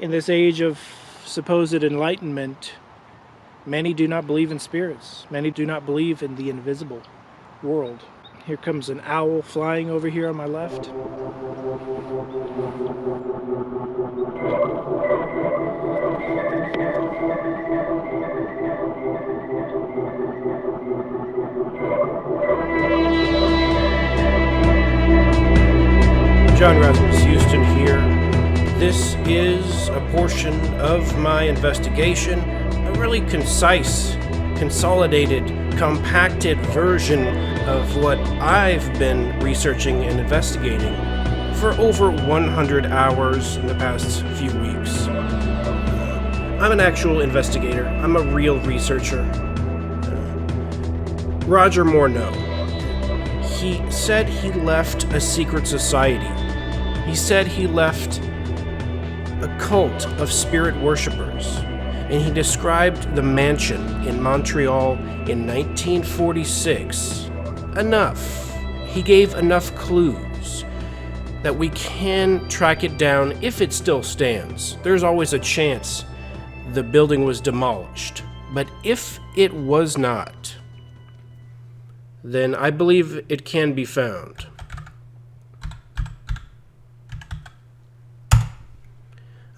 In this age of supposed enlightenment, many do not believe in spirits. Many do not believe in the invisible world. Here comes an owl flying over here on my left. John Razimus Houston here. This is a portion of my investigation, a really concise, consolidated, compacted version of what I've been researching and investigating for over 100 hours in the past few weeks. I'm an actual investigator. I'm a real researcher. Roger Morneau. He said he left a secret society. He said he left a cult of spirit worshippers, and he described the mansion in Montreal in 1946. Enough. He gave enough clues that we can track it down if it still stands. There's always a chance the building was demolished. But if it was not, then I believe it can be found.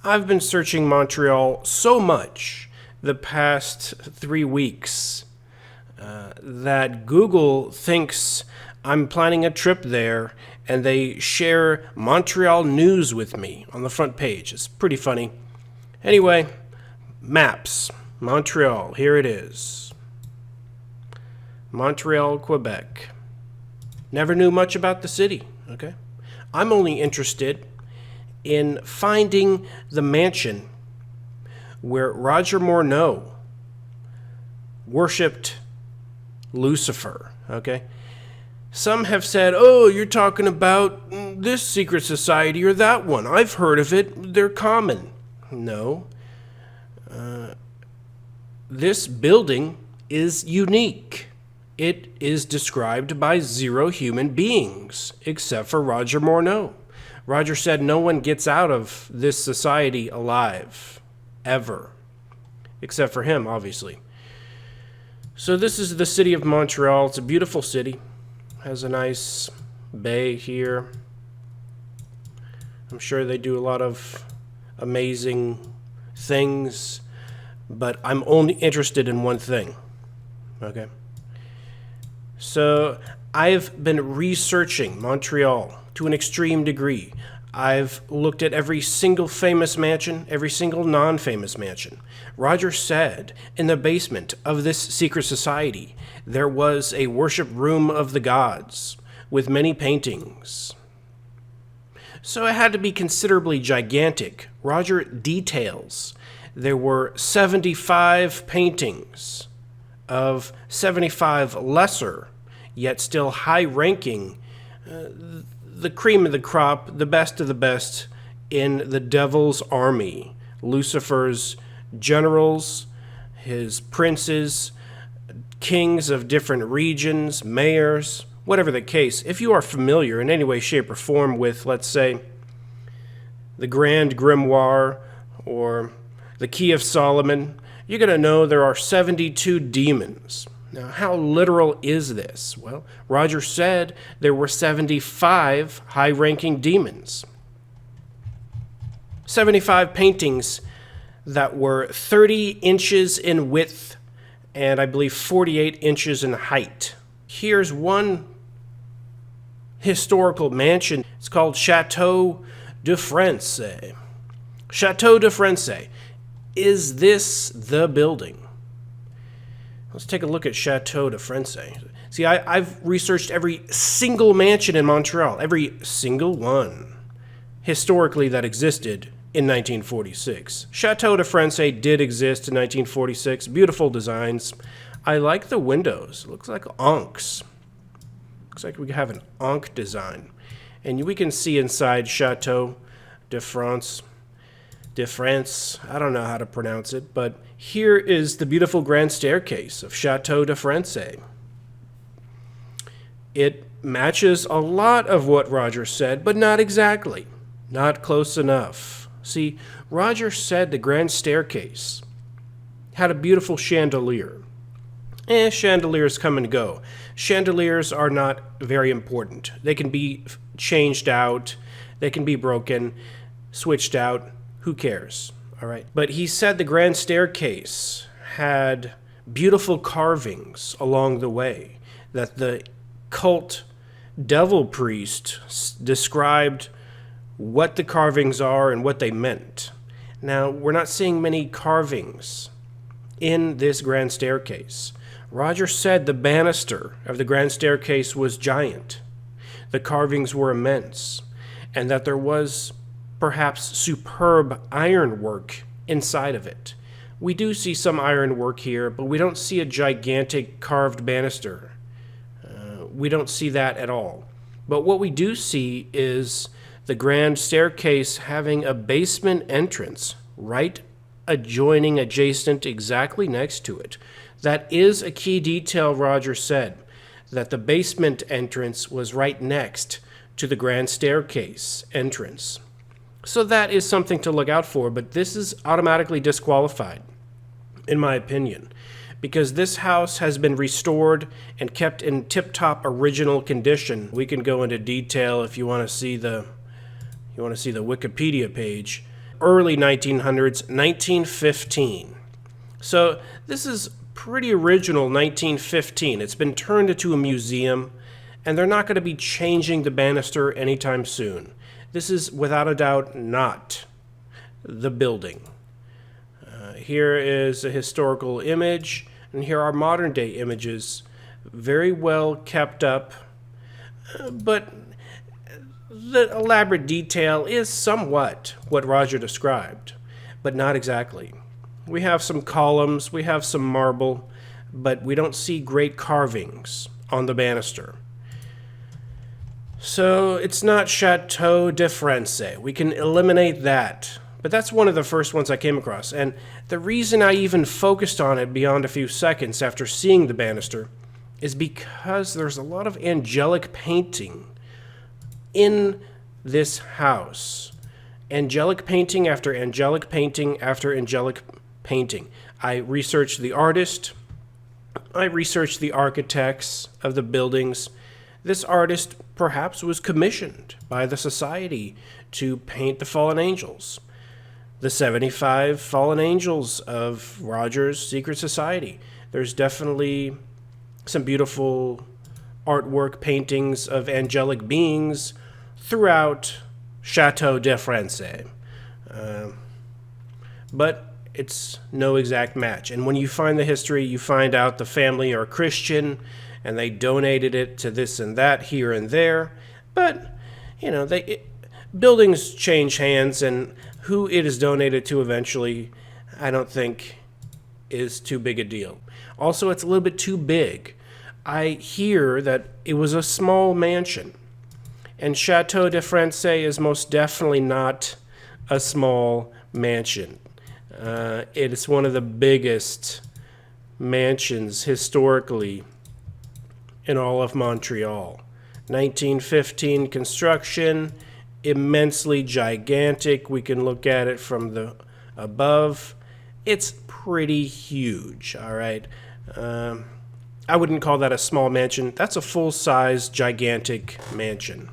I've been searching Montreal so much the past 3 weeks that Google thinks I'm planning a trip there, and they share Montreal news with me on the front page. It's pretty funny. Anyway, maps. Montreal, here it is. Montreal, Quebec. Never knew much about the city, okay? I'm only interested in finding the mansion where Roger Morneau worshipped Lucifer, okay? Some have said, oh, you're talking about this secret society or that one. I've heard of it. They're common. No. This building is unique. It is described by 0 human beings, except for Roger Morneau. Roger said no one gets out of this society alive, ever, except for him, obviously. So this is the city of Montreal. It's a beautiful city. Has a nice bay here. I'm sure they do a lot of amazing things, but I'm only interested in one thing, okay? So I've been researching Montreal to an extreme degree. I've looked at every single famous mansion, every single non-famous mansion. Roger said in the basement of this secret society, there was a worship room of the gods with many paintings. So it had to be considerably gigantic. Roger details there were 75 paintings of 75 lesser, yet still high-ranking, the cream of the crop, the best of the best in the devil's army. Lucifer's generals, his princes, kings of different regions, mayors, whatever the case. If you are familiar in any way, shape, or form with, let's say, the Grand Grimoire or the Key of Solomon, you're going to know there are 72 demons. Now, how literal is this? Well, Roger said there were 75 high-ranking demons. 75 paintings that were 30 inches in width and I believe 48 inches in height. Here's one historical mansion. It's called Chateau de France. Chateau de France. Is this the building? Let's take a look at Chateau de France. See, I've researched every single mansion in Montreal, every single one, historically that existed in 1946. Chateau de France did exist in 1946. Beautiful designs. I like the windows. It looks like Ankhs. Looks like we have an Ankh design. And we can see inside Chateau de France. I don't know how to pronounce it, but here is the beautiful grand staircase of Chateau de France. It matches a lot of what Roger said, but not exactly. Not close enough. See, Roger said the grand staircase had a beautiful chandelier. Chandeliers come and go. Chandeliers are not very important. They can be changed out, they can be broken, switched out. Who cares? All right. But he said the grand staircase had beautiful carvings along the way, that the cult devil priest described what the carvings are and what they meant. Now, we're not seeing many carvings in this grand staircase. Roger said the banister of the grand staircase was giant, the carvings were immense, and that there was perhaps superb ironwork inside of it. We do see some ironwork here, but we don't see a gigantic carved banister. We don't see that at all. But what we do see is the grand staircase having a basement entrance right adjacent exactly next to it. That is a key detail, Roger said, that the basement entrance was right next to the grand staircase entrance. So that is something to look out for, but this is automatically disqualified, in my opinion, because this house has been restored and kept in tip-top original condition. We can go into detail if you want to see the Wikipedia page. Early 1900s, 1915. So this is pretty original 1915. It's been turned into a museum, and they're not going to be changing the banister anytime soon. This is without a doubt not the building. Here is a historical image, and here are modern day images, very well kept up, but the elaborate detail is somewhat what Roger described, but not exactly. We have some columns, we have some marble, but we don't see great carvings on the banister. So it's not Chateau de France. We can eliminate that. But that's one of the first ones I came across. And the reason I even focused on it beyond a few seconds after seeing the banister is because there's a lot of angelic painting in this house. Angelic painting after angelic painting after angelic painting. I researched the artist. I researched the architects of the buildings. This artist perhaps was commissioned by the society to paint the fallen angels. The 75 fallen angels of Roger's secret society. There's definitely some beautiful artwork paintings of angelic beings throughout Chateau de France. But it's no exact match. And when you find the history, you find out the family are Christian and they donated it to this and that here and there. But, buildings change hands, and who it is donated to eventually, I don't think is too big a deal. Also, it's a little bit too big. I hear that it was a small mansion, and Chateau de France is most definitely not a small mansion. It is one of the biggest mansions historically in all of Montreal. 1915 construction, immensely gigantic. We can look at it from the above. It's pretty huge, all right? I wouldn't call that a small mansion. That's a full-size, gigantic mansion.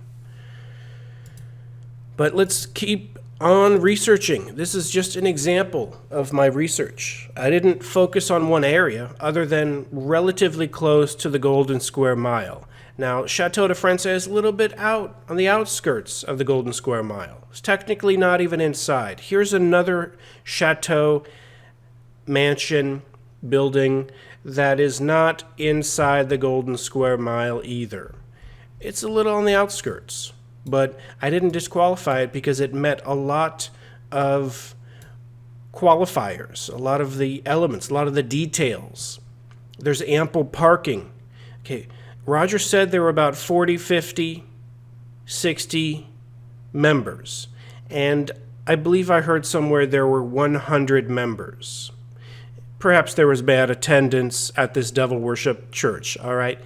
But let's keep on researching. This is just an example of my research. I didn't focus on one area other than relatively close to the Golden Square Mile. Now, Chateau de France is a little bit out on the outskirts of the Golden Square Mile. It's technically not even inside. Here's another chateau mansion building that is not inside the Golden Square Mile either. It's a little on the outskirts, but I didn't disqualify it because it met a lot of qualifiers, a lot of the elements, a lot of the details. There's ample parking. Okay, Roger said there were about 40, 50, 60 members, and I believe I heard somewhere there were 100 members. Perhaps there was bad attendance at this devil worship church, all right?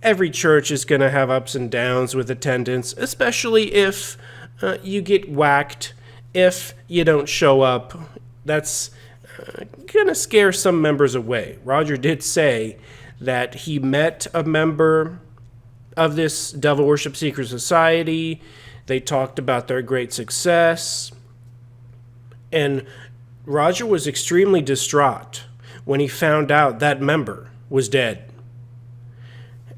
Every church is going to have ups and downs with attendance, especially if you get whacked if you don't show up, that's going to scare some members away. Roger did say that he met a member of this devil worship secret society. They talked about their great success. And Roger was extremely distraught when he found out that member was dead.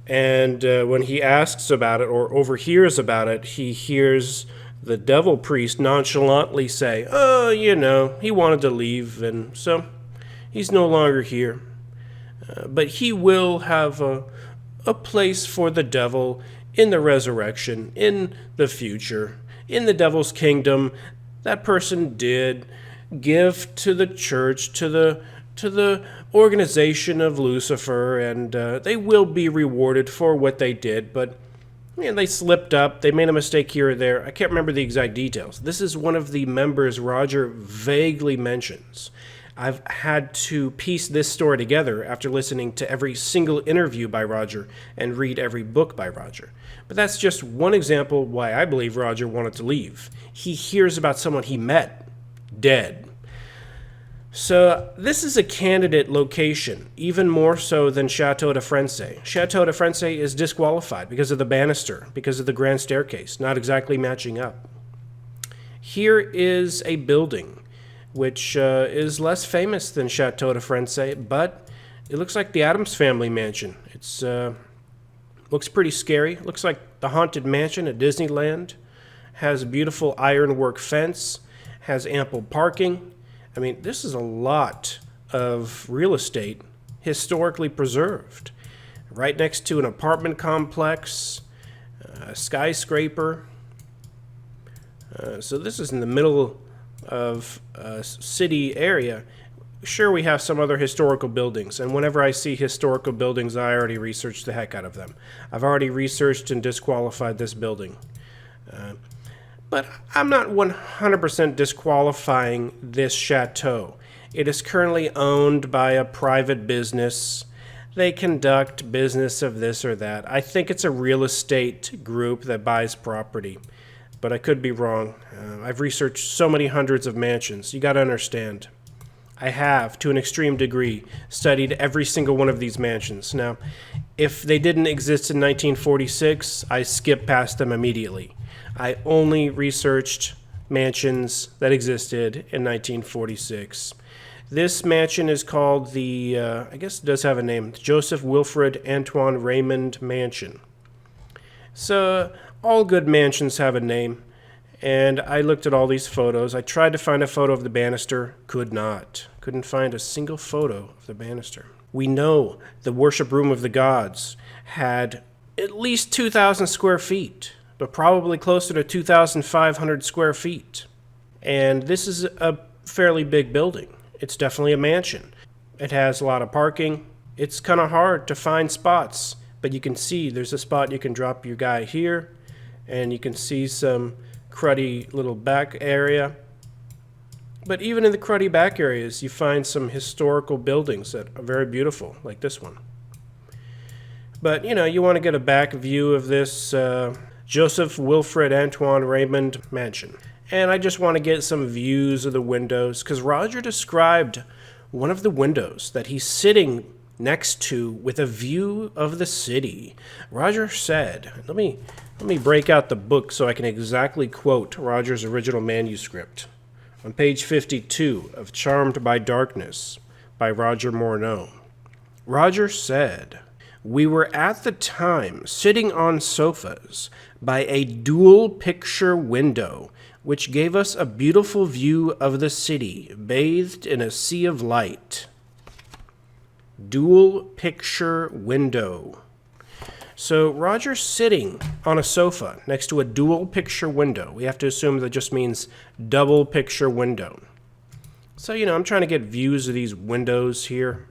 And when he asks about it or overhears about it, he hears the devil priest nonchalantly say, "Oh, he wanted to leave, and so he's no longer here. But he will have a place for the devil in the resurrection, in the future, in the devil's kingdom." That person did give to the church, to the organization of Lucifer, and they will be rewarded for what they did, but they slipped up. They made a mistake here or there. I can't remember the exact details. This is one of the members Roger vaguely mentions. I've had to piece this story together after listening to every single interview by Roger and read every book by Roger. But that's just one example why I believe Roger wanted to leave. He hears about someone he met dead. So this is a candidate location, even more so than Chateau de France. Chateau de France is disqualified because of the banister, because of the grand staircase, not exactly matching up. Here is a building which is less famous than Chateau de France, but it looks like the Addams Family mansion. It's looks pretty scary. Looks like the Haunted Mansion at Disneyland. Has a beautiful ironwork fence, has ample parking. I mean, this is a lot of real estate historically preserved. Right next to an apartment complex, a skyscraper. So this is in the middle of a city area. Sure, we have some other historical buildings, and whenever I see historical buildings, I already research the heck out of them. I've already researched and disqualified this building. But I'm not 100% disqualifying this chateau. It is currently owned by a private business. They conduct business of this or that. I think it's a real estate group that buys property, but I could be wrong. I've researched so many hundreds of mansions. You got to understand. I have, to an extreme degree, studied every single one of these mansions. Now, if they didn't exist in 1946, I skip past them immediately. I only researched mansions that existed in 1946. This mansion is called the, I guess it does have a name, Joseph Wilfred Antoine Raymond Mansion. So, all good mansions have a name, and I looked at all these photos. I tried to find a photo of the banister, could not. Couldn't find a single photo of the banister. We know the worship room of the gods had at least 2,000 square feet, but probably closer to 2,500 square feet. And this is a fairly big building. It's definitely a mansion. It has a lot of parking. It's kind of hard to find spots, but you can see there's a spot you can drop your guy here, and you can see some cruddy little back area. But even in the cruddy back areas, you find some historical buildings that are very beautiful, like this one. But, you want to get a back view of this Joseph Wilfred Antoine Raymond Mansion. And I just want to get some views of the windows, because Roger described one of the windows that he's sitting next to with a view of the city. Roger said, let me break out the book so I can exactly quote Roger's original manuscript. On page 52 of Charmed by Darkness by Roger Morneau, Roger said, "We were at the time sitting on sofas by a dual picture window, which gave us a beautiful view of the city, bathed in a sea of light." Dual picture window. So Roger's sitting on a sofa next to a dual picture window. We have to assume that just means double picture window. So, I'm trying to get views of these windows here.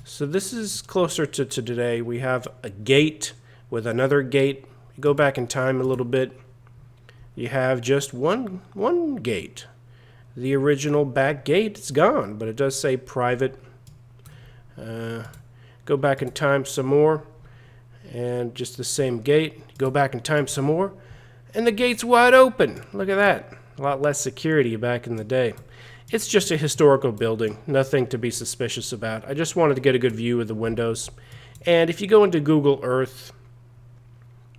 So this is closer to today. We have a gate with another gate. You go back in time a little bit. You have just one gate. The original back gate is gone, but it does say private. Go back in time some more, and just the same gate. Go back in time some more, and the gate's wide open. Look at that. A lot less security back in the day. It's just a historical building, nothing to be suspicious about. I just wanted to get a good view of the windows. And if you go into Google Earth,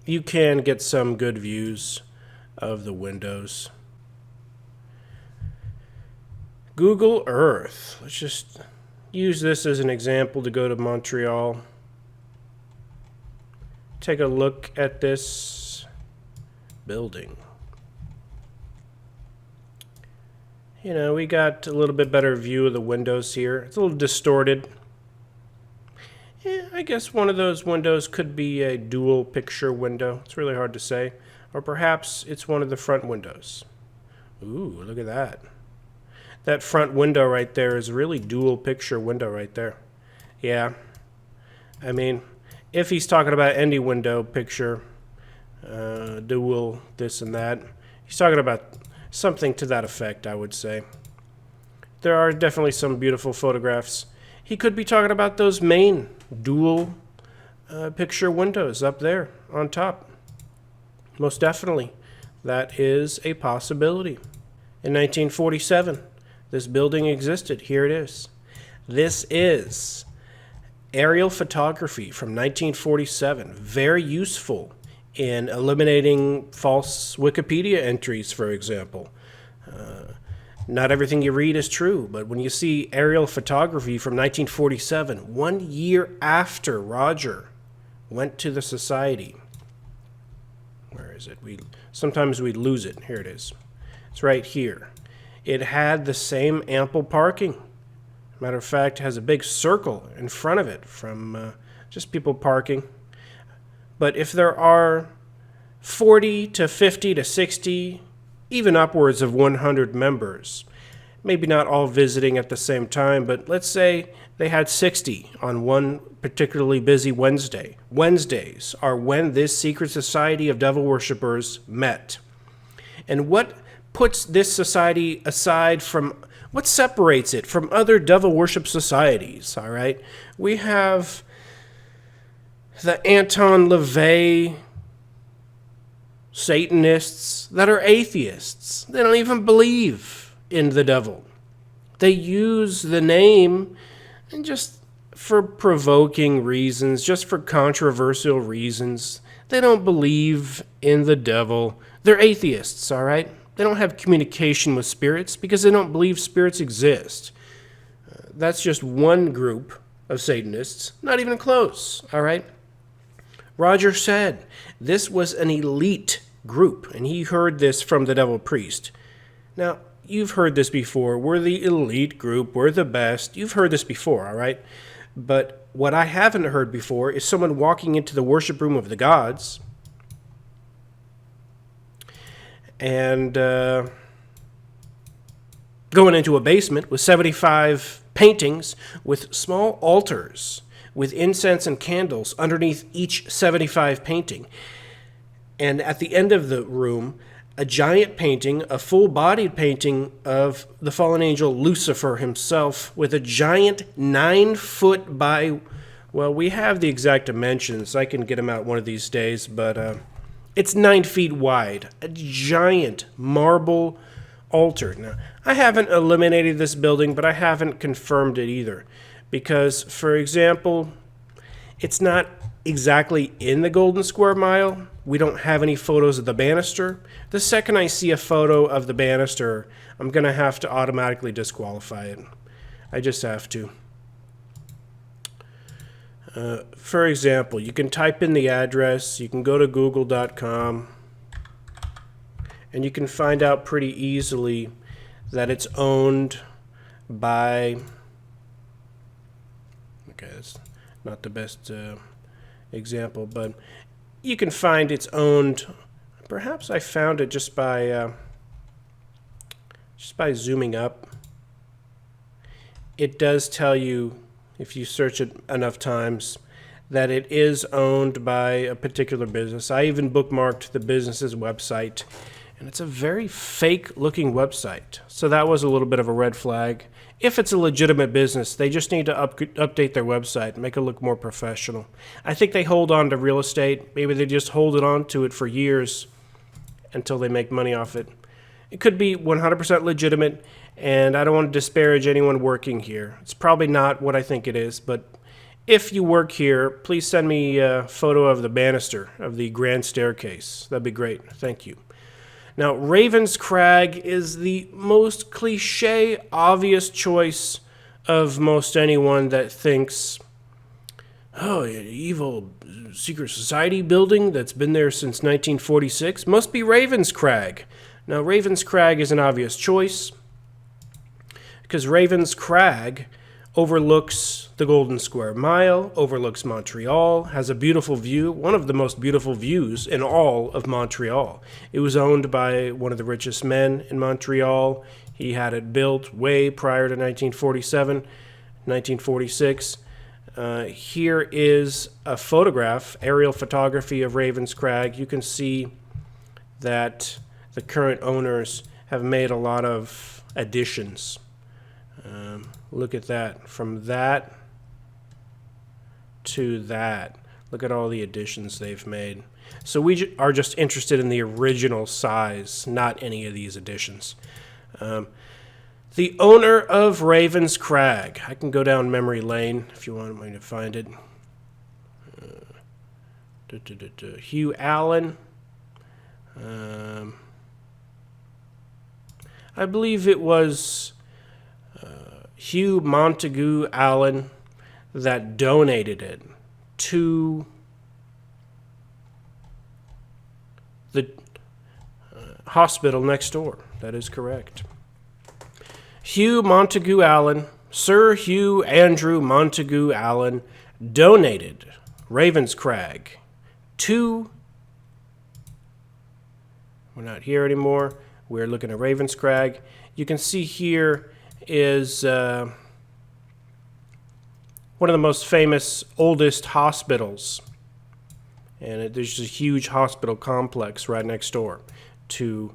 you can get some good views of the windows. Google Earth. Let's just use this as an example to go to Montreal. Take a look at this building. You know, we got a little bit better view of the windows here. It's a little distorted. Yeah, I guess one of those windows could be a dual picture window. It's really hard to say. Or perhaps it's one of the front windows. Ooh, look at that. That front window right there is a really dual picture window right there. Yeah. I mean, if he's talking about any window picture, dual this and that, he's talking about something to that effect, I would say. There are definitely some beautiful photographs. He could be talking about those main dual picture windows up there on top. Most definitely. That is a possibility. In 1947, this building existed. Here it is. This is aerial photography from 1947. Very useful in eliminating false Wikipedia entries, for example. Not everything you read is true, but when you see aerial photography from 1947, 1 year after Roger went to the society. Where is it? Sometimes we lose it. Here it is. It's right here. It had the same ample parking. Matter of fact, it has a big circle in front of it from just people parking. But if there are 40 to 50 to 60, even upwards of 100 members, maybe not all visiting at the same time, but let's say they had 60 on one particularly busy Wednesday. Wednesdays are when this secret society of devil worshippers met. And what puts this society aside from, what separates it from other devil worship societies, all right? We have the Anton LaVey Satanists that are atheists. They don't even believe in the devil. They use the name and just for provoking reasons, just for controversial reasons. They don't believe in the devil. They're atheists, all right? They don't have communication with spirits because they don't believe spirits exist. That's just one group of Satanists, not even close, all right? Roger said this was an elite group, and he heard this from the devil priest. Now, you've heard this before. We're the elite group. We're the best. You've heard this before, all right? But what I haven't heard before is someone walking into the worship room of the gods and going into a basement with 75 paintings with small altars with incense and candles underneath each 75 painting. And at the end of the room, a giant painting, a full-bodied painting of the fallen angel Lucifer himself with a giant 9-foot by, well, we have the exact dimensions. I can get them out one of these days, but it's 9 feet wide. A giant marble altar. Now, I haven't eliminated this building, but I haven't confirmed it either. Because, for example, it's not exactly in the Golden Square Mile. We don't have any photos of the banister. The second I see a photo of the banister, I'm going to have to automatically disqualify it. I just have to. For example, you can type in the address. You can go to google.com. And you can find out pretty easily that it's owned by... Okay, that's not the best example, but you can find it's owned. Perhaps I found it just by zooming up. It does tell you, if you search it enough times, that it is owned by a particular business. I even bookmarked the business's website, and it's a very fake-looking website. So that was a little bit of a red flag. If it's a legitimate business, they just need to update their website, make it look more professional. I think they hold on to real estate. Maybe they just hold on to it for years until they make money off it. It could be 100% legitimate, and I don't want to disparage anyone working here. It's probably not what I think it is, but if you work here, please send me a photo of the banister of the grand staircase. That'd be great. Thank you. Now, Raven's Crag is the most cliche, obvious choice of most anyone that thinks, oh, an evil secret society building that's been there since 1946 must be Raven's Crag. Now, Raven's Crag is an obvious choice because Raven's Crag overlooks the Golden Square Mile, overlooks Montreal, has a beautiful view, one of the most beautiful views in all of Montreal. It was owned by one of the richest men in Montreal. He had it built way prior to 1947, 1946. Here is a photograph, aerial photography of Raven's Crag. You can see that the current owners have made a lot of additions. Look at that. From that to that. Look at all the additions they've made. So we are just interested in the original size, not any of these additions. The owner of Raven's Crag. I can go down memory lane if you want me to find it. Hugh Allen. I believe it was Hugh Montague Allen that donated it to the hospital next door. That is correct. Hugh Montague Allen, Sir Hugh Andrew Montague Allen, donated Raven's Crag to... We're not here anymore. We're looking at Raven's Crag. You can see here is one of the most famous, oldest hospitals. And there's a huge hospital complex right next door to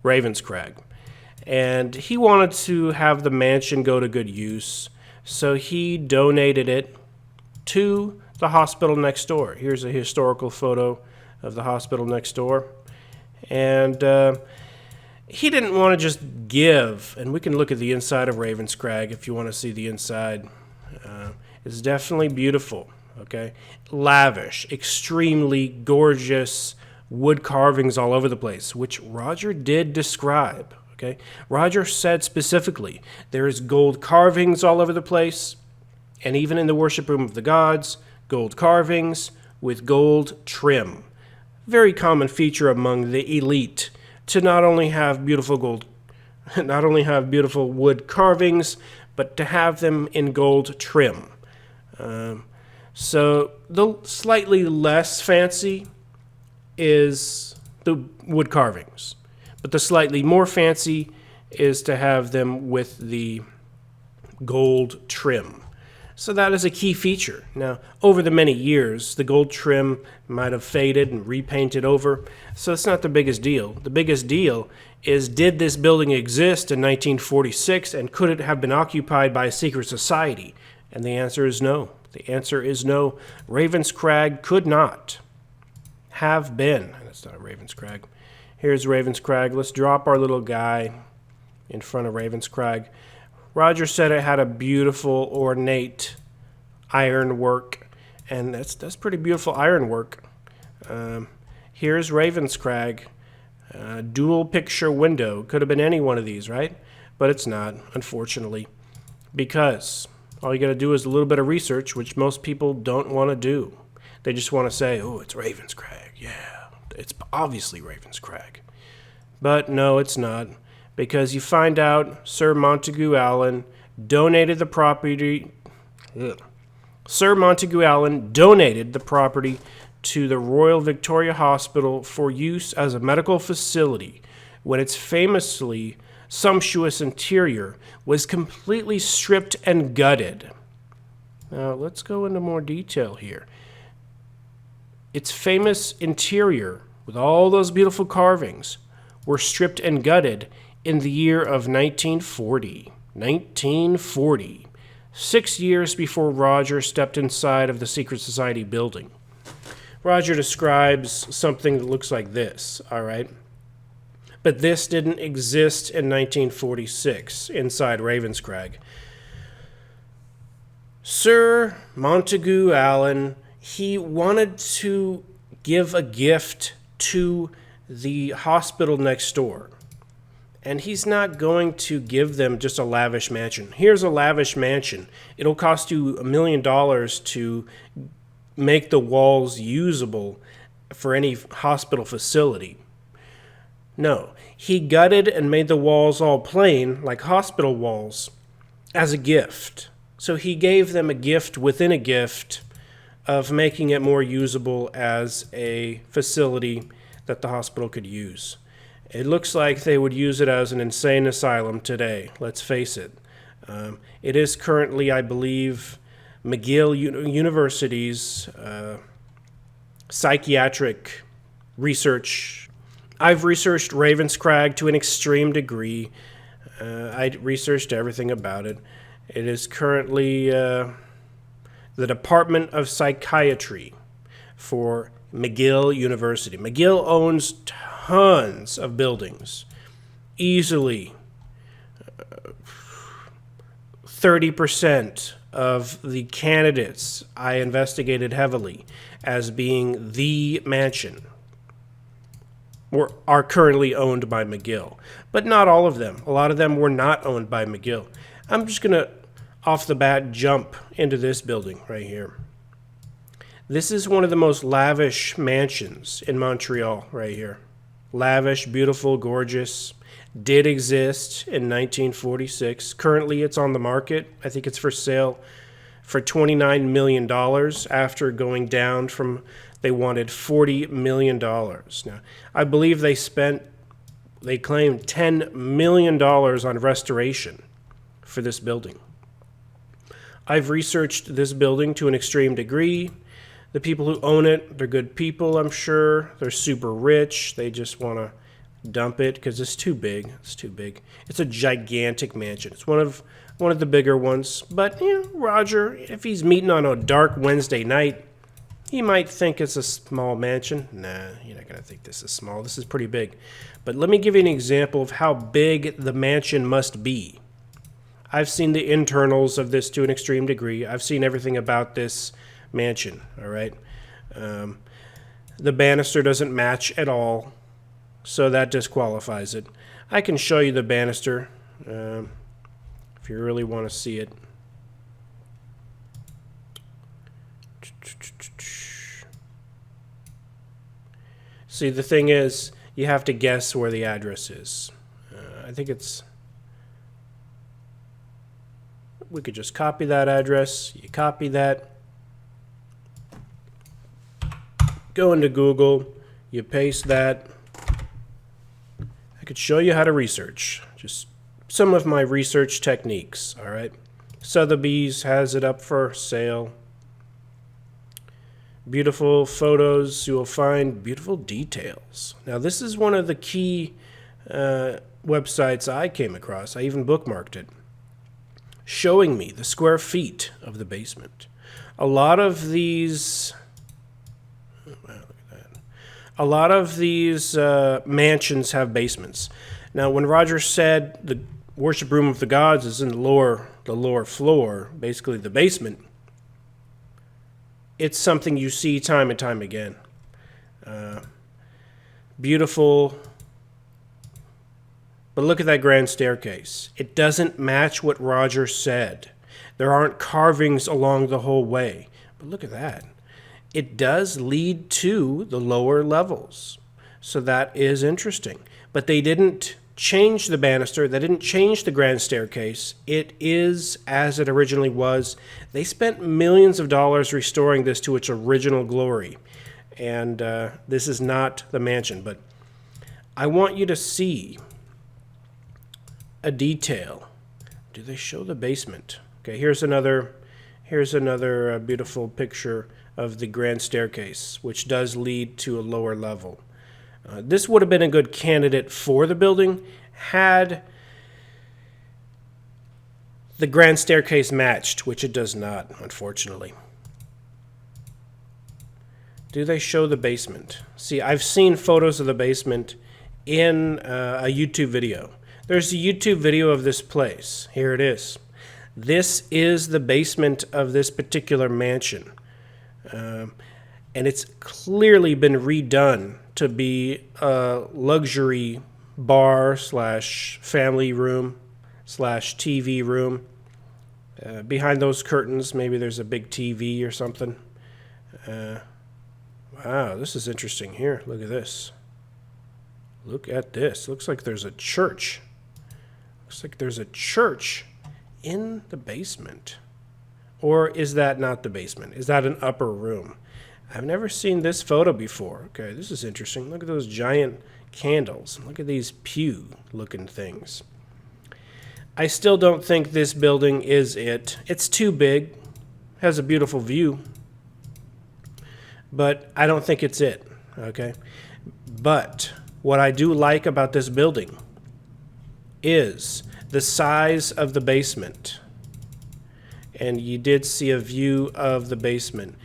Raven's Crag. And he wanted to have the mansion go to good use, so he donated it to the hospital next door. Here's a historical photo of the hospital next door. And he didn't want to just give, and we can look at the inside of Raven's Crag if you want to see the inside. It's definitely beautiful, okay? Lavish, extremely gorgeous wood carvings all over the place, which Roger did describe, okay? Roger said specifically, there is gold carvings all over the place, and even in the worship room of the gods, gold carvings with gold trim. Very common feature among the elite to not only have beautiful wood carvings, but to have them in gold trim. So the slightly less fancy is the wood carvings, but the slightly more fancy is to have them with the gold trim. So that is a key feature. Now, over the many years, the gold trim might have faded and repainted over, so it's not the biggest deal. The biggest deal is, did this building exist in 1946, and could it have been occupied by a secret society? And the answer is no. The answer is no. Raven's Crag could not have been. That's not a Raven's Crag. Here's Raven's Crag. Let's drop our little guy in front of Raven's Crag. Roger said it had a beautiful, ornate ironwork, and that's pretty beautiful ironwork. Here's Raven's Crag. Dual picture window. Could have been any one of these, right? But it's not, unfortunately, because all you got to do is a little bit of research, which most people don't want to do. They just want to say, oh, it's Raven's Crag. Yeah, it's obviously Raven's Crag. But no, it's not. Because you find out Sir Montague Allen donated the property. Sir Montague Allen donated the property to the Royal Victoria Hospital for use as a medical facility when its famously sumptuous interior was completely stripped and gutted. Now, let's go into more detail here. Its famous interior, with all those beautiful carvings, were stripped and gutted in the year of 1940. 1940. 6 years before Roger stepped inside of the Secret Society building. Roger describes something that looks like this, all right? But this didn't exist in 1946 inside Ravenscrag. Sir Montague Allen, he wanted to give a gift to the hospital next door. And he's not going to give them just a lavish mansion. Here's a lavish mansion. It'll cost you $1 million to make the walls usable for any hospital facility. No, he gutted and made the walls all plain, like hospital walls, as a gift. So he gave them a gift within a gift of making it more usable as a facility that the hospital could use. It looks like they would use it as an insane asylum today, let's face it. It is currently, I believe, McGill University's psychiatric research. I've researched Ravenscrag to an extreme degree. I researched everything about it. It is currently the Department of Psychiatry for McGill University. McGill owns tons of buildings, easily 30% of the candidates I investigated heavily as being the mansion are currently owned by McGill, but not all of them. A lot of them were not owned by McGill. I'm just going to, off the bat, jump into this building right here. This is one of the most lavish mansions in Montreal right here. Lavish, beautiful, gorgeous. Did exist in 1946. Currently, it's on the market. I think it's for sale for $29 million after going down from, they wanted $40 million. Now, I believe they claimed $10 million on restoration for this building. I've researched this building to an extreme degree. The people who own it, they're good people, I'm sure. They're super rich. They just want to dump it because it's too big. It's too big. It's a gigantic mansion. It's one of the bigger ones. But, Roger, if he's meeting on a dark Wednesday night, he might think it's a small mansion. Nah, you're not going to think this is small. This is pretty big. But let me give you an example of how big the mansion must be. I've seen the internals of this to an extreme degree. I've seen everything about this mansion, all right? The banister doesn't match at all, so that disqualifies it. I can show you the banister if you really want to see it. See, the thing is, you have to guess where the address is. I think it's... We could just copy that address. You copy that. Go into Google. You paste that. I could show you how to research. Just some of my research techniques, all right? Sotheby's has it up for sale. Beautiful photos. You will find beautiful details. Now, this is one of the key websites I came across. I even bookmarked it, showing me the square feet of the basement. A lot of these mansions have basements. Now, when Roger said the worship room of the gods is in the lower floor, basically the basement, it's something you see time and time again. Beautiful. But look at that grand staircase. It doesn't match what Roger said. There aren't carvings along the whole way. But look at that. It does lead to the lower levels. So that is interesting. But they didn't change the banister. They didn't change the grand staircase. It is as it originally was. They spent millions of dollars restoring this to its original glory. And this is not the mansion. But I want you to see a detail. Do they show the basement? Okay, here's another beautiful picture of the grand staircase, which does lead to a lower level. This would have been a good candidate for the building had the grand staircase matched, which it does not, unfortunately. Do they show the basement? See, I've seen photos of the basement. in a YouTube video. There's a YouTube video of this place. Here it is. This is the basement of this particular mansion. And it's clearly been redone to be a luxury bar slash family room slash TV room. Behind those curtains, maybe there's a big TV or something. Wow, this is interesting here. Look at this. Look at this. Looks like there's a church. Looks like there's a church in the basement. Or is that not the basement? Is that an upper room? I've never seen this photo before. Okay, this is interesting. Look at those giant candles. Look at these pew-looking things. I still don't think this building is it. It's too big. Has a beautiful view. But I don't think it's it. Okay? But what I do like about this building is the size of the basement. And you did see a view of the basement,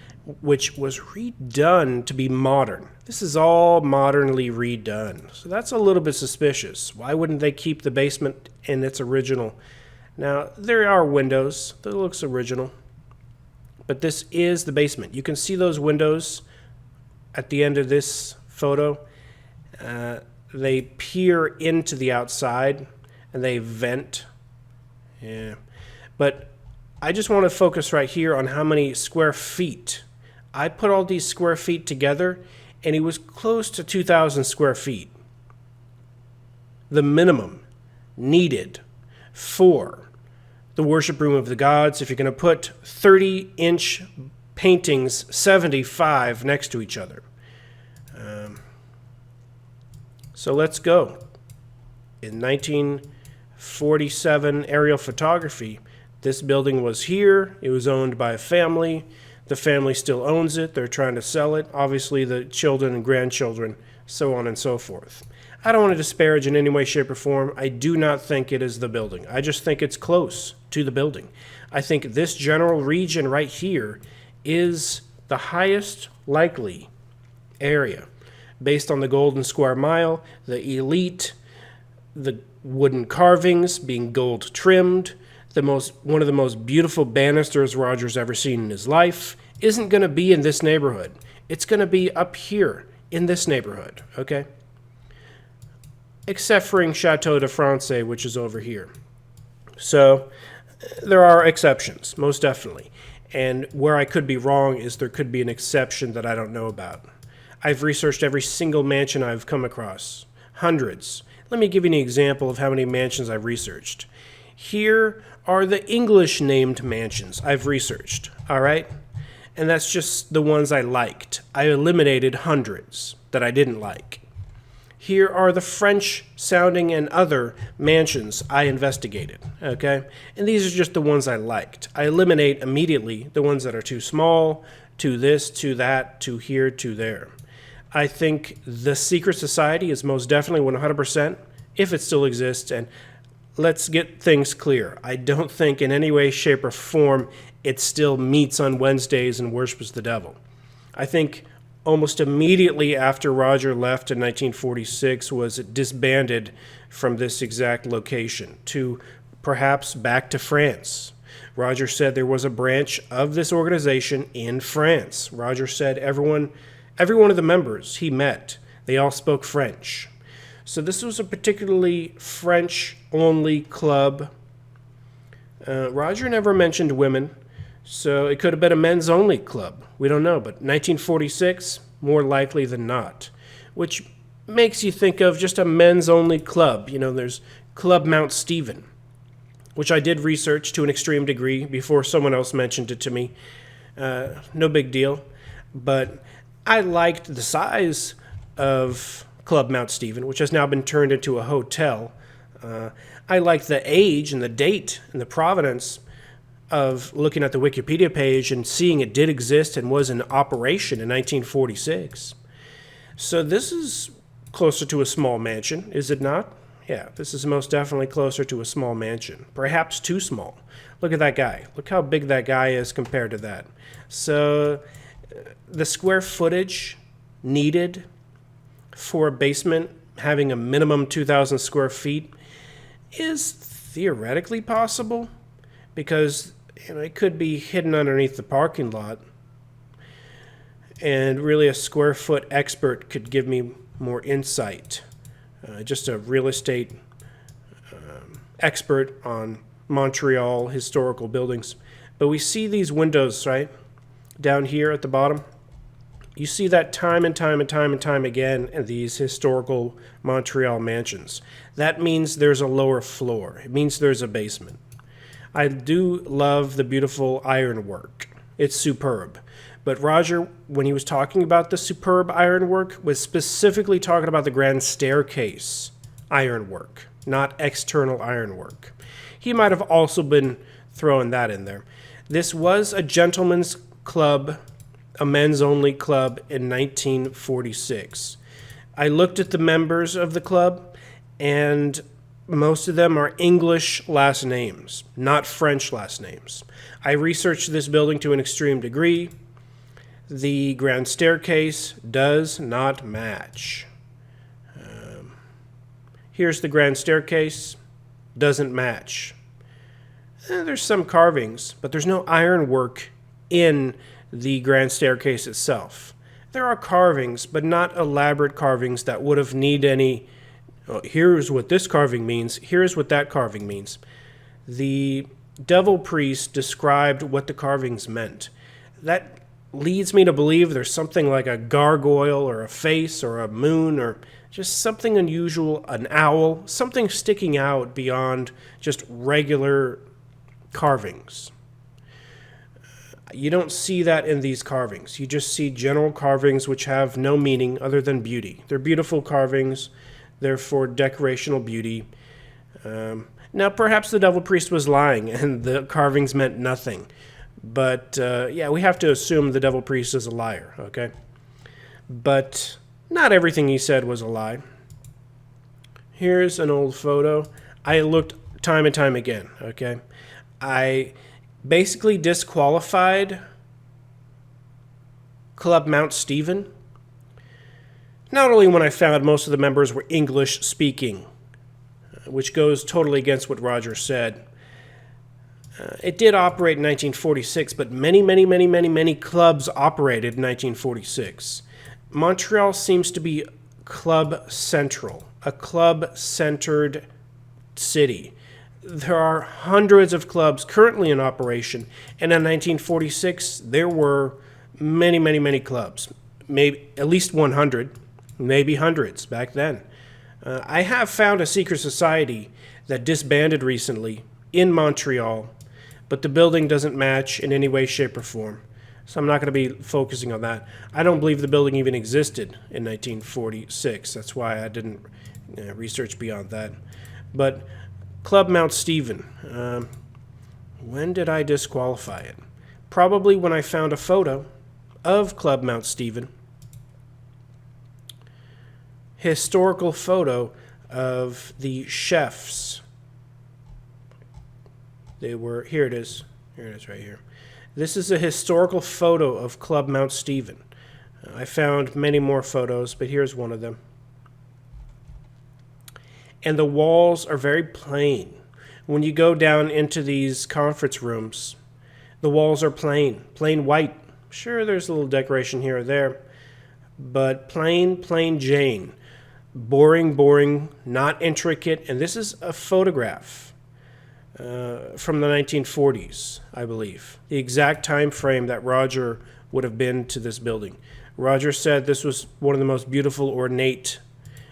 which was redone to be modern. This is all modernly redone. So that's a little bit suspicious. Why wouldn't they keep the basement in its original? Now, there are windows. That looks original. But this is the basement. You can see those windows at the end of this photo. They peer into the outside and they vent. Yeah. But I just want to focus right here on how many square feet. I put all these square feet together and it was close to 2,000 square feet. The minimum needed for the worship room of the gods. If you're going to put 30-inch paintings, 75 next to each other. So let's go. In 1947 aerial photography, this building was here. It was owned by a family. The family still owns it. They're trying to sell it. Obviously, the children and grandchildren, so on and so forth. I don't want to disparage in any way, shape, or form. I do not think it is the building. I just think it's close to the building. I think this general region right here is the highest likely area based on the Golden Square Mile, the elite, the wooden carvings being gold trimmed, one of the most beautiful banisters Roger's ever seen in his life isn't going to be in this neighborhood. It's going to be up here in this neighborhood, okay? Except for in Chateau de France, which is over here. So there are exceptions, most definitely. And where I could be wrong is there could be an exception that I don't know about. I've researched every single mansion I've come across. Hundreds. Let me give you an example of how many mansions I've researched. Here are the English-named mansions I've researched, all right? And that's just the ones I liked. I eliminated hundreds that I didn't like. Here are the French-sounding and other mansions I investigated, okay? And these are just the ones I liked. I eliminate immediately the ones that are too small, to this, to that, to here, to there. I think the secret society is most definitely 100%, if it still exists, and let's get things clear. I don't think in any way, shape, or form it still meets on Wednesdays and worships the devil. I think almost immediately after Roger left in 1946 was it disbanded from this exact location to perhaps back to France. Roger said there was a branch of this organization in France. Roger said every one of the members he met, they all spoke French. So this was a particularly French-only club. Roger never mentioned women, so it could have been a men's-only club. We don't know, but 1946, more likely than not, which makes you think of just a men's-only club. You know, there's Club Mount Stephen, which I did research to an extreme degree before someone else mentioned it to me. No big deal, but I liked the size of Club Mount Stephen, which has now been turned into a hotel. I liked the age and the date and the provenance of looking at the Wikipedia page and seeing it did exist and was in operation in 1946. So this is closer to a small mansion, is it not? Yeah, this is most definitely closer to a small mansion. Perhaps too small. Look at that guy. Look how big that guy is compared to that. So the square footage needed for a basement having a minimum 2,000 square feet is theoretically possible because it could be hidden underneath the parking lot. And really a square foot expert could give me more insight. Just a real estate expert on Montreal historical buildings. But we see these windows, right? Down here at the bottom. You see that time and time and time and time again in these historical Montreal mansions. That means there's a lower floor. It means there's a basement. I do love the beautiful ironwork. It's superb. But Roger, when he was talking about the superb ironwork, was specifically talking about the grand staircase ironwork, not external ironwork. He might have also been throwing that in there. This was a gentleman's club, a men's-only club in 1946. I looked at the members of the club, and most of them are English last names, not French last names. I researched this building to an extreme degree. The grand staircase does not match. Here's the grand staircase. Doesn't match. There's some carvings, but there's no ironwork in the grand staircase itself. There are carvings, but not elaborate carvings that would have needed any, here's what this carving means, here's what that carving means. The devil priest described what the carvings meant. That leads me to believe there's something like a gargoyle or a face or a moon or just something unusual, an owl, something sticking out beyond just regular carvings. You don't see that in these carvings. You just see general carvings which have no meaning other than beauty. They're beautiful carvings. They're for decorational beauty. Now, perhaps the devil priest was lying and the carvings meant nothing. But, yeah, we have to assume the devil priest is a liar, okay? But not everything he said was a lie. Here's an old photo. I looked time and time again, okay? I basically disqualified Club Mount Stephen. Not only when I found most of the members were English speaking, which goes totally against what Roger said. It did operate in 1946, but many clubs operated in 1946. Montreal seems to be club central, a club-centered city. There are hundreds of clubs currently in operation, and in 1946, there were many clubs, maybe at least 100, maybe hundreds back then. I have found a secret society that disbanded recently in Montreal, but the building doesn't match in any way, shape, or form. So I'm not going to be focusing on that. I don't believe the building even existed in 1946. That's why I didn't research beyond that. But Club Mount Stephen, when did I disqualify it? Probably when I found a photo of Club Mount Stephen. Historical photo of the chefs. They were, here it is right here. This is a historical photo of Club Mount Stephen. I found many more photos, but here's one of them. And the walls are very plain. When you go down into these conference rooms, the walls are plain white. Sure, there's a little decoration here or there, but plain Jane. Boring, not intricate. And this is a photograph from the 1940s, I believe. The exact time frame that Roger would have been to this building. Roger said this was one of the most beautiful, ornate.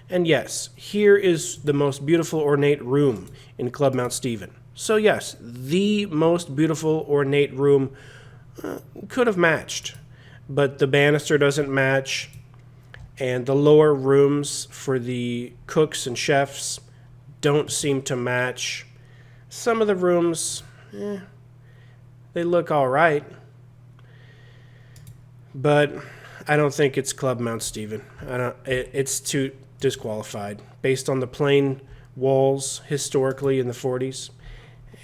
And yes, here is the most beautiful, ornate room in Club Mount Stephen. So yes, the most beautiful, ornate room could have matched. But the banister doesn't match. And the lower rooms for the cooks and chefs don't seem to match. Some of the rooms, they look all right. But I don't think it's Club Mount Stephen. It's too disqualified based on the plain walls historically in the 40s.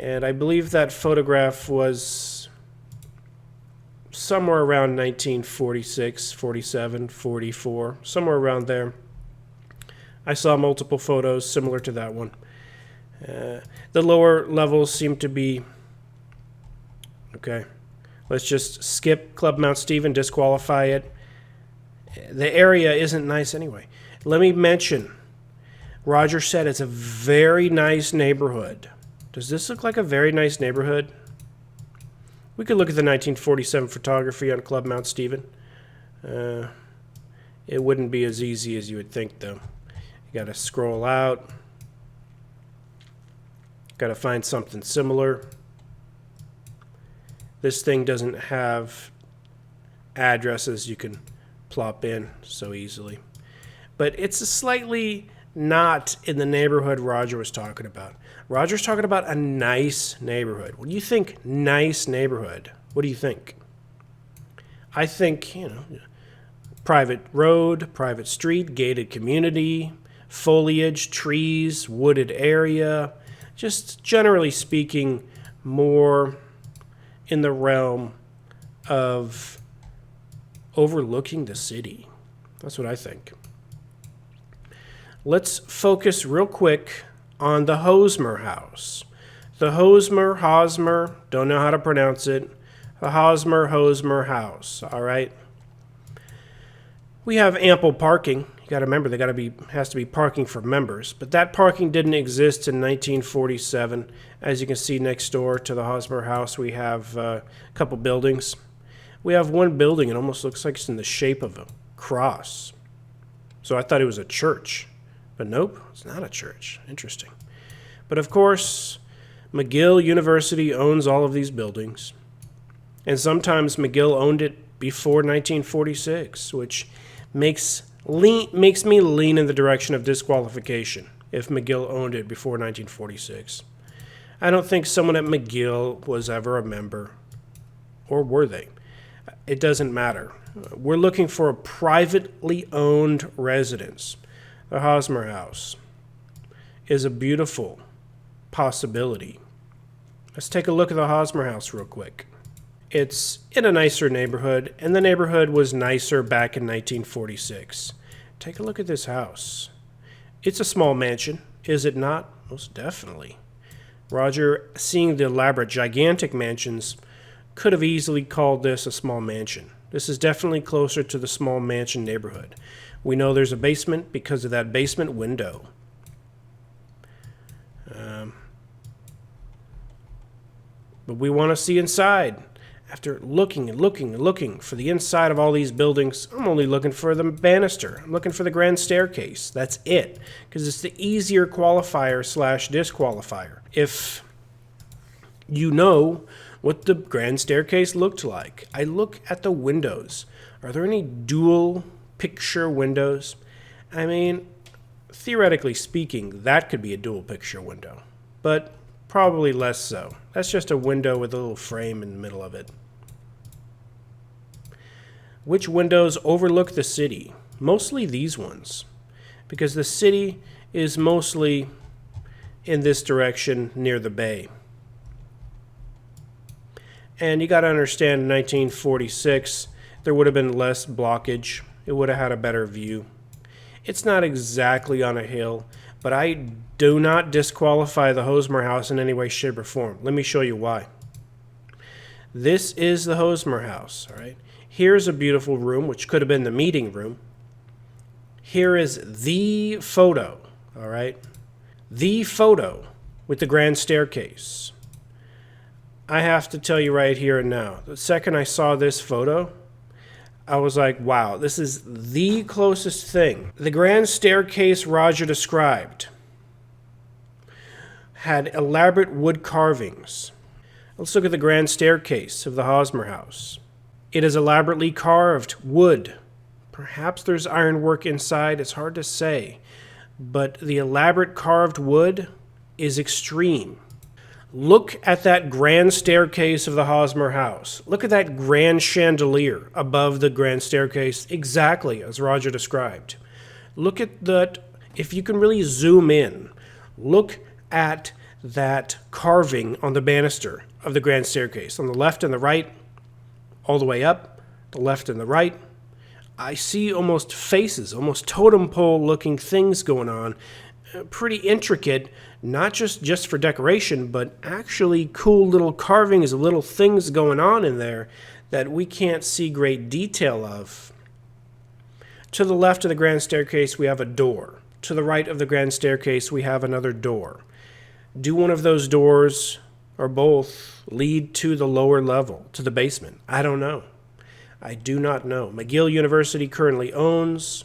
And I believe that photograph was somewhere around 1946, 47, 44, somewhere around there. I saw multiple photos similar to that one. The lower levels seem to be... Okay. Let's just skip Club Mount Stephen, disqualify it. The area isn't nice anyway. Let me mention, Roger said it's a very nice neighborhood. Does this look like a very nice neighborhood? We could look at the 1947 photography on Club Mount Stephen. It wouldn't be as easy as you would think, though. You got to scroll out. Got to find something similar. This thing doesn't have addresses you can plop in so easily. But it's slightly not in the neighborhood Roger was talking about. Roger's talking about a nice neighborhood. When you think nice neighborhood, what do you think? I think, private road, private street, gated community, foliage, trees, wooded area. Just generally speaking, more in the realm of overlooking the city. That's what I think. Let's focus real quick on the Hosmer house. The Hosmer, don't know how to pronounce it. The Hosmer house, all right? We have ample parking. You got to remember, has to be parking for members. But that parking didn't exist in 1947. As you can see next door to the Hosmer house, we have a couple buildings. We have one building. It almost looks like it's in the shape of a cross. So I thought it was a church. But nope, it's not a church. Interesting. But of course, McGill University owns all of these buildings. And sometimes McGill owned it before 1946, which makes me lean in the direction of disqualification if McGill owned it before 1946. I don't think someone at McGill was ever a member, or were they? It doesn't matter. We're looking for a privately owned residence. The Hosmer house is a beautiful possibility. Let's take a look at the Hosmer house real quick. It's in a nicer neighborhood, and the neighborhood was nicer back in 1946. Take a look at this house. It's a small mansion, is it not? Most definitely. Roger, seeing the elaborate, gigantic mansions, could have easily called this a small mansion. This is definitely closer to the small mansion neighborhood. We know there's a basement because of that basement window. But we want to see inside. After looking and looking and looking for the inside of all these buildings, I'm only looking for the banister. I'm looking for the grand staircase. That's it. Because it's the easier qualifier / disqualifier. If you know what the grand staircase looked like, I look at the windows. Are there any dual picture windows? I mean, theoretically speaking, that could be a dual picture window. But probably less so. That's just a window with a little frame in the middle of it. Which windows overlook the city? Mostly these ones, because the city is mostly in this direction near the bay. And you got to understand, in 1946, there would have been less blockage. It would have had a better view. It's not exactly on a hill, but I do not disqualify the Hosmer house in any way, shape, or form. Let me show you why. This is the Hosmer house, all right? Here's a beautiful room, which could have been the meeting room. Here is the photo, all right? The photo with the grand staircase. I have to tell you right here and now, the second I saw this photo, I was like, wow, this is the closest thing. The grand staircase Roger described had elaborate wood carvings. Let's look at the grand staircase of the Hosmer house. It is elaborately carved wood. Perhaps there's ironwork inside, it's hard to say. But the elaborate carved wood is extreme. Look at that grand staircase of the Hosmer house. Look at that grand chandelier above the grand staircase, exactly as Roger described. Look at that, if you can really zoom in, look at that carving on the banister of the grand staircase, on the left and the right, all the way up, the left and the right. I see almost faces, almost totem pole looking things going on. Pretty intricate, not just for decoration, but actually cool little carvings, little things going on in there that we can't see great detail of. To the left of the grand staircase, we have a door. To the right of the grand staircase, we have another door. Do one of those doors, or both, lead to the lower level, to the basement? I don't know. I do not know. McGill University currently owns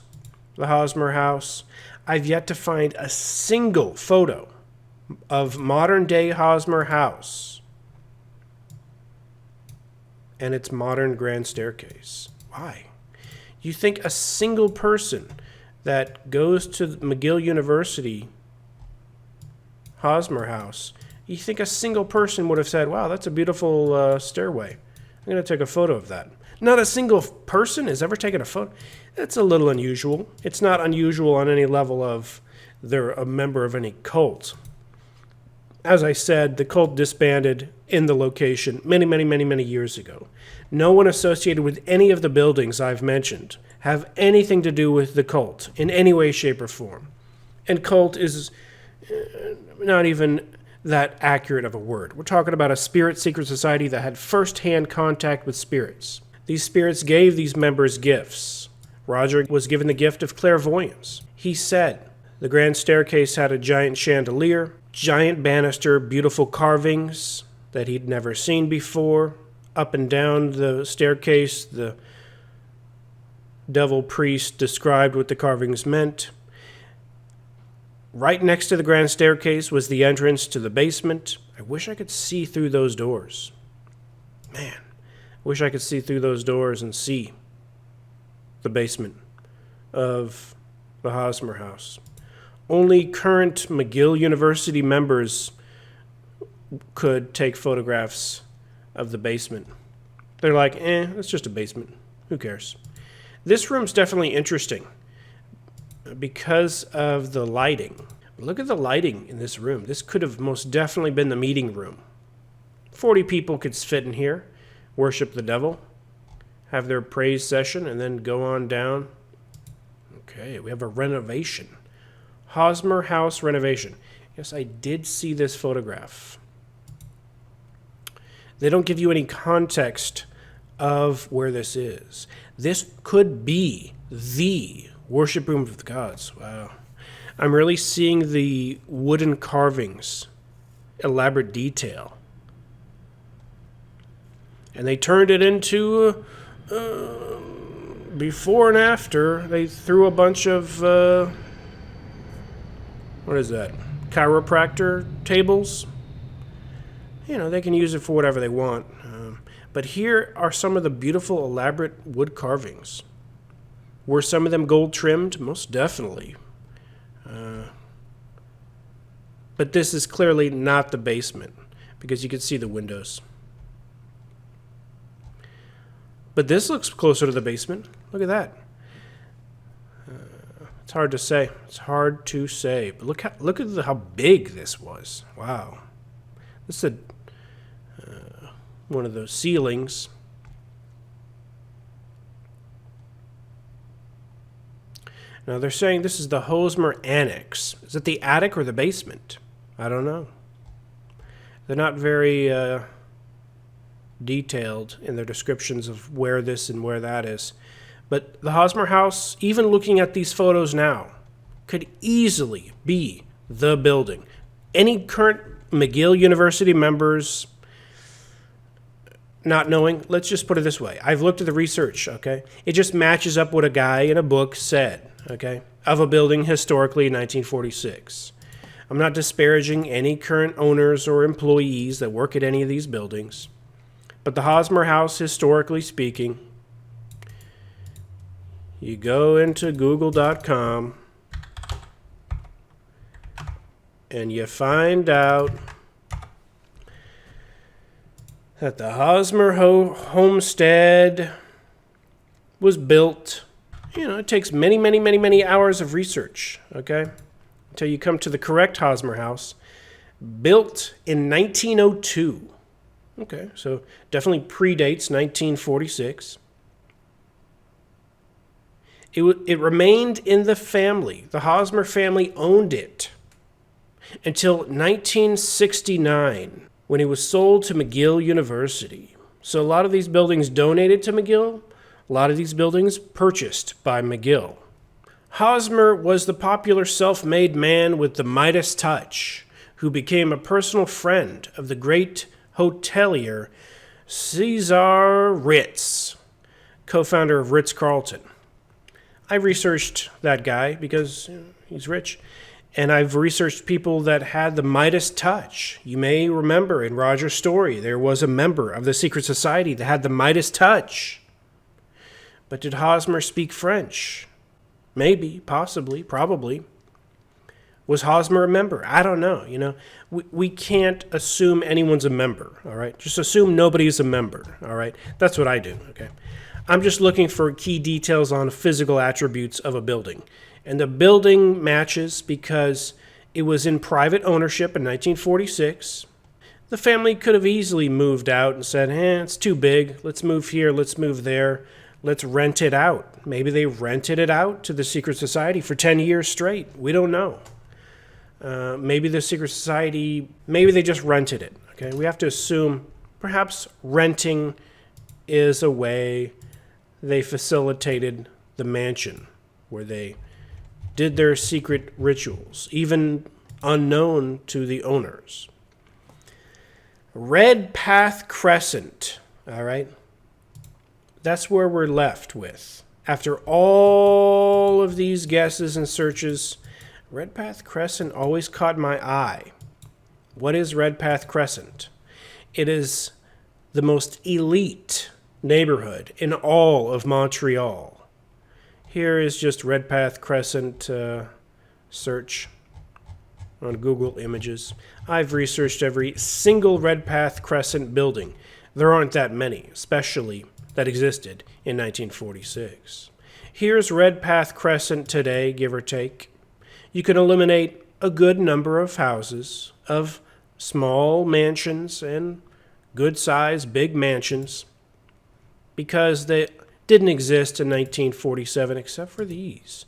the Hosmer House. I've yet to find a single photo of modern-day Hosmer House and its modern grand staircase. Why? You think a single person that goes to McGill University Hosmer House, you think a single person would have said, wow, that's a beautiful stairway. I'm going to take a photo of that. Not a single person has ever taken a photo. That's a little unusual. It's not unusual on any level of they're a member of any cult. As I said, the cult disbanded in the location many years ago. No one associated with any of the buildings I've mentioned have anything to do with the cult in any way, shape, or form. And cult is not even that accurate of a word. We're talking about a spirit secret society that had first-hand contact with spirits. These spirits gave these members gifts. Roger was given the gift of clairvoyance. He said the grand staircase had a giant chandelier, giant banister, beautiful carvings that he'd never seen before. Up and down the staircase, the devil priest described what the carvings meant. Right next to the grand staircase was the entrance to the basement. I wish I could see through those doors. Man, I wish I could see through those doors and see the basement of the Hosmer House. Only current McGill University members could take photographs of the basement. They're like, it's just a basement. Who cares? This room's definitely interesting because of the lighting. Look at the lighting in this room. This could have most definitely been the meeting room. 40 people could fit in here, worship the devil, have their praise session, and then go on down. Okay, we have a renovation. Hosmer House renovation. Yes, I did see this photograph. They don't give you any context of where this is. This could be the worship room of the gods. Wow. I'm really seeing the wooden carvings, elaborate detail. And they turned it into, before and after, they threw a bunch of, what is that, chiropractor tables? You know, they can use it for whatever they want. But here are some of the beautiful, elaborate wood carvings. Were some of them gold trimmed? Most definitely. But this is clearly not the basement because you can see the windows. But this looks closer to the basement. Look at that. It's hard to say. It's hard to say. But look at how big this was. Wow. This is one of those ceilings. Now they're saying this is the Hosmer Annex. Is it the attic or the basement? I don't know. They're not very detailed in their descriptions of where this and where that is. But the Hosmer House, even looking at these photos now, could easily be the building. Any current McGill University members not knowing, let's just put it this way. I've looked at the research, okay? It just matches up what a guy in a book said, okay, of a building historically in 1946. I'm not disparaging any current owners or employees that work at any of these buildings. But the Hosmer House, historically speaking, you go into google.com and you find out that the Hosmer homestead was built. You know, it takes many hours of research, okay, until you come to the correct Hosmer House. Built in 1902. Okay, so definitely predates 1946. It remained in the family. The Hosmer family owned it until 1969, when it was sold to McGill University. So a lot of these buildings donated to McGill, a lot of these buildings purchased by McGill. Hosmer was the popular self-made man with the Midas touch, who became a personal friend of the great hotelier Cesar Ritz, co-founder of Ritz-Carlton. I researched that guy because he's rich, and I've researched people that had the Midas touch. You may remember in Roger's story, there was a member of the secret society that had the Midas touch. But did Hosmer speak French? Maybe, possibly, probably. Was Hosmer a member? I don't know. We can't assume anyone's a member, all right? Just assume nobody's a member, all right? That's what I do, okay? I'm just looking for key details on physical attributes of a building. And the building matches because it was in private ownership in 1946. The family could have easily moved out and said, it's too big. Let's move here. Let's move there. Let's rent it out. Maybe they rented it out to the secret society for 10 years straight. We don't know. Maybe the secret society, maybe they just rented it. Okay, we have to assume perhaps renting is a way they facilitated the mansion where they did their secret rituals, even unknown to the owners. Redpath Crescent, all right? That's where we're left with. After all of these guesses and searches, Redpath Crescent always caught my eye. What is Redpath Crescent? It is the most elite neighborhood in all of Montreal. Here is just Redpath Crescent search on Google Images. I've researched every single Redpath Crescent building. There aren't that many, especially that existed in 1946. Here's Redpath Crescent today, give or take. You can eliminate a good number of houses, of small mansions and good-sized big mansions, because they didn't exist in 1947 except for these.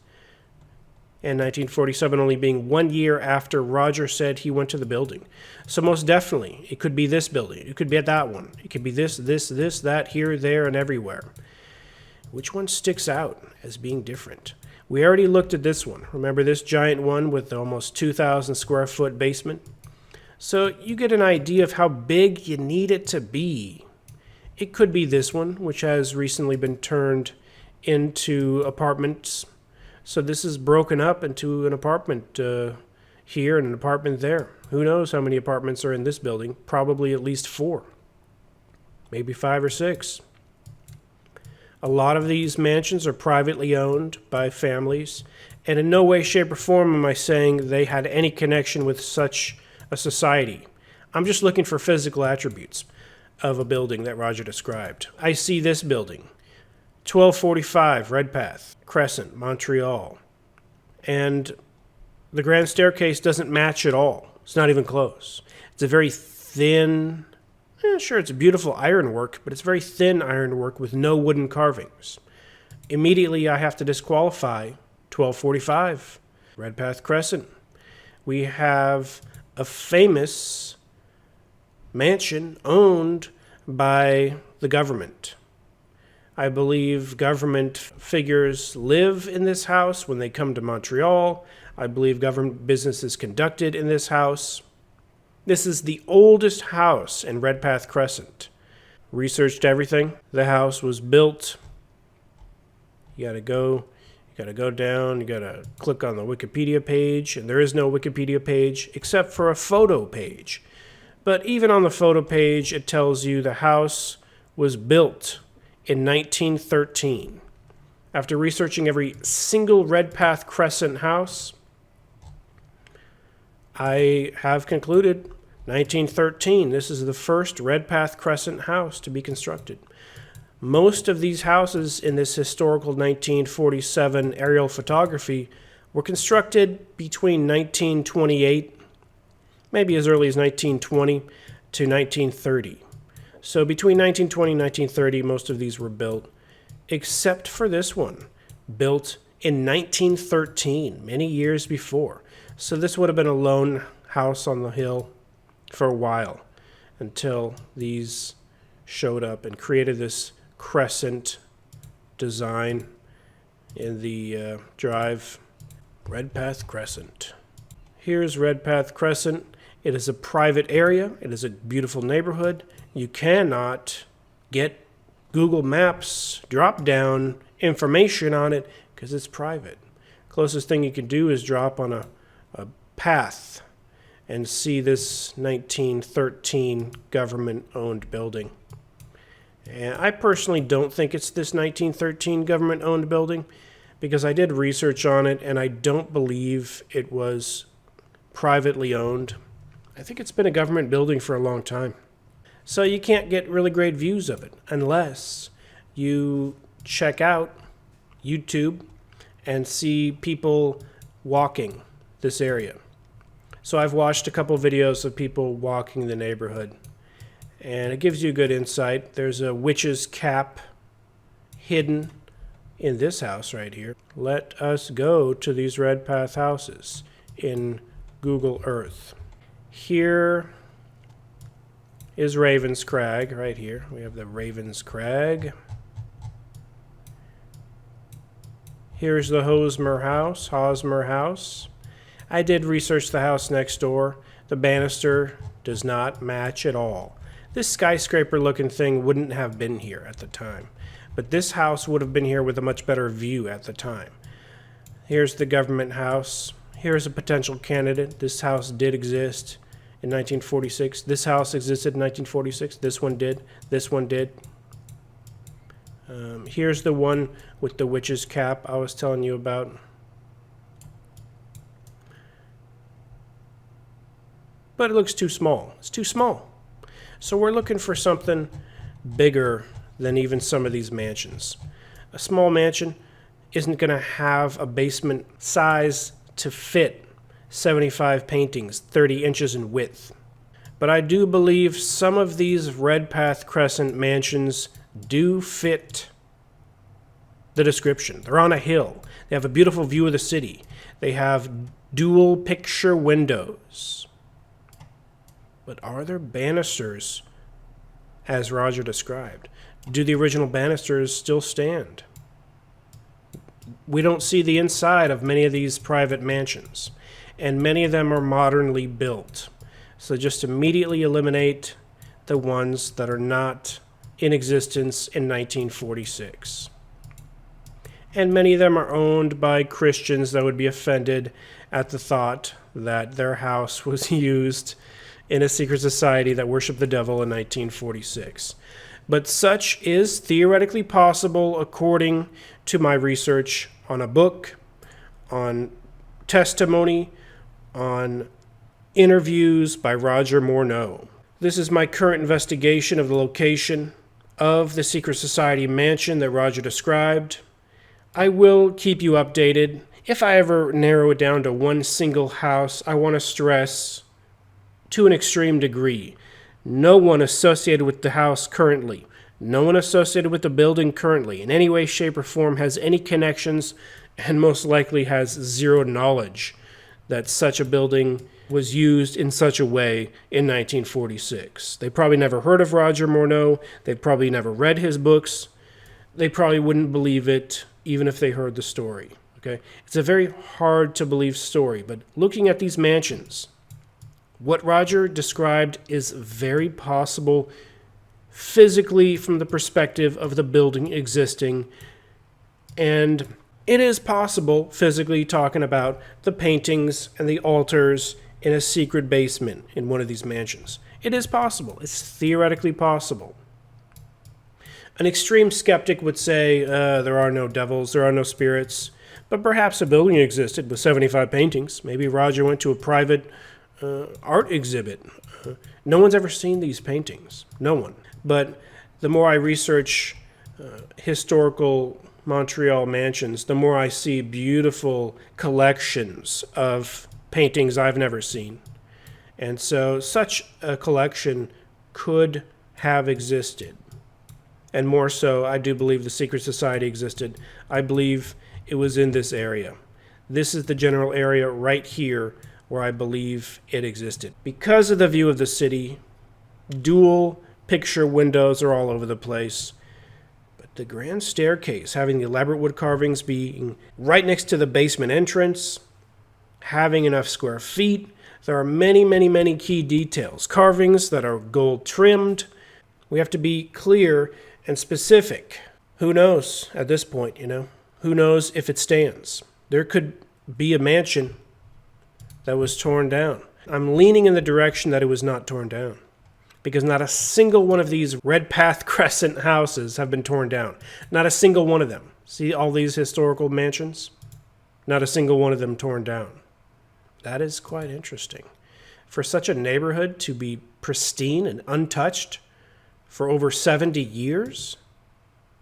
And 1947 only being 1 year after Roger said he went to the building. So most definitely, it could be this building. It could be at that one. It could be this, that, here, there, and everywhere. Which one sticks out as being different? We already looked at this one. Remember this giant one with the almost 2,000 square foot basement? So you get an idea of how big you need it to be. It could be this one, which has recently been turned into apartments. So this is broken up into an apartment here and an apartment there. Who knows how many apartments are in this building? Probably at least 4, maybe 5 or 6. A lot of these mansions are privately owned by families, and in no way, shape, or form am I saying they had any connection with such a society. I'm just looking for physical attributes of a building that Roger described. I see this building, 1245 Redpath Crescent, Montreal. And the grand staircase doesn't match at all. It's not even close. It's a very thin, sure, it's beautiful ironwork, but it's very thin ironwork with no wooden carvings. Immediately, I have to disqualify 1245 Redpath Crescent. We have a famous mansion owned by the government. I believe government figures live in this house when they come to Montreal. I believe government business is conducted in this house. This is the oldest house in Redpath Crescent. Researched everything. The house was built. You gotta go down, you gotta click on the Wikipedia page, and there is no Wikipedia page except for a photo page. But even on the photo page, it tells you the house was built in 1913. After researching every single Redpath Crescent house, I have concluded 1913. This is the first Redpath Crescent house to be constructed. Most of these houses in this historical 1947 aerial photography were constructed between 1928, maybe as early as 1920 to 1930. So between 1920 and 1930, most of these were built, except for this one. built in 1913, many years before. So this would have been a lone house on the hill for a while until these showed up and created this crescent design in the drive. Redpath Crescent. Here's Redpath Crescent. It is a private area. It is a beautiful neighborhood. You cannot get Google Maps drop-down information on it because it's private. Closest thing you can do is drop on a path and see this 1913 government-owned building. And I personally don't think it's this 1913 government-owned building because I did research on it and I don't believe it was privately owned. I think it's been a government building for a long time. So you can't get really great views of it unless you check out YouTube and see people walking this area. So I've watched a couple videos of people walking the neighborhood, and it gives you a good insight. There's a witch's cap hidden in this house right here. Let us go to these Redpath houses in Google Earth. Here is Raven's Crag right here. We have the Raven's Crag. Here's the Hosmer House. I did research the house next door. The banister does not match at all. This skyscraper looking thing wouldn't have been here at the time, but this house would have been here with a much better view at the time. Here's the government house. Here's a potential candidate. This house did exist in 1946. This house existed in 1946. This one did. This one did. Here's the one with the witch's cap I was telling you about. But it looks too small. It's too small. So we're looking for something bigger than even some of these mansions. A small mansion isn't going to have a basement size to fit 75 paintings, 30 inches in width. But I do believe some of these Redpath Crescent mansions do fit the description. They're on a hill. They have a beautiful view of the city. They have dual picture windows. But are there banisters as Roger described? Do the original banisters still stand? We don't see the inside of many of these private mansions, and many of them are modernly built. So just immediately eliminate the ones that are not in existence in 1946. And many of them are owned by Christians that would be offended at the thought that their house was used in a secret society that worshiped the devil in 1946. But such is theoretically possible according to my research on a book, on testimony, on interviews by Roger Morneau. This is my current investigation of the location of the secret society mansion that Roger described. I will keep you updated. If I ever narrow it down to one single house, I want to stress to an extreme degree. No one associated with the house currently, no one associated with the building currently in any way, shape, or form has any connections and most likely has zero knowledge that such a building was used in such a way in 1946. They probably never heard of Roger Morneau. They probably never read his books. They probably wouldn't believe it even if they heard the story. Okay? It's a very hard to believe story, but looking at these mansions, what Roger described is very possible physically from the perspective of the building existing, and it is possible physically talking about the paintings and the altars in a secret basement in one of these mansions. It is possible. It's theoretically possible. An extreme skeptic would say there are no devils, there are no spirits, but perhaps a building existed with 75 paintings. Maybe Roger went to a private art exhibit. No one's ever seen these paintings. No one. But the more I research historical Montreal mansions, the more I see beautiful collections of paintings I've never seen. And so such a collection could have existed. And more so, I do believe the secret society existed. I believe it was in this area. This is the general area right here where I believe it existed. Because of the view of the city, dual picture windows are all over the place. But the grand staircase, having the elaborate wood carvings being right next to the basement entrance, having enough square feet, there are many, many, many key details. Carvings that are gold trimmed. We have to be clear and specific. Who knows at this point, Who knows if it stands? There could be a mansion that was torn down. I'm leaning in the direction that it was not torn down, because not a single one of these red path crescent houses have been torn down. Not a single one of them. See all these historical mansions? Not a single one of them torn down. That is quite interesting. For such a neighborhood to be pristine and untouched for over 70 years,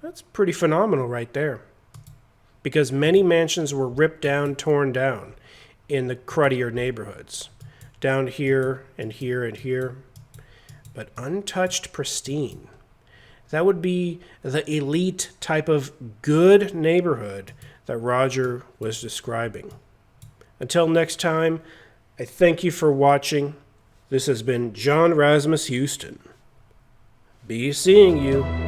that's pretty phenomenal right there. Because many mansions were ripped down, torn down in the cruddier neighborhoods. Down here and here and here. But untouched, pristine. That would be the elite type of good neighborhood that Roger was describing. Until next time, I thank you for watching. This has been John Razimus Houston. Be seeing you.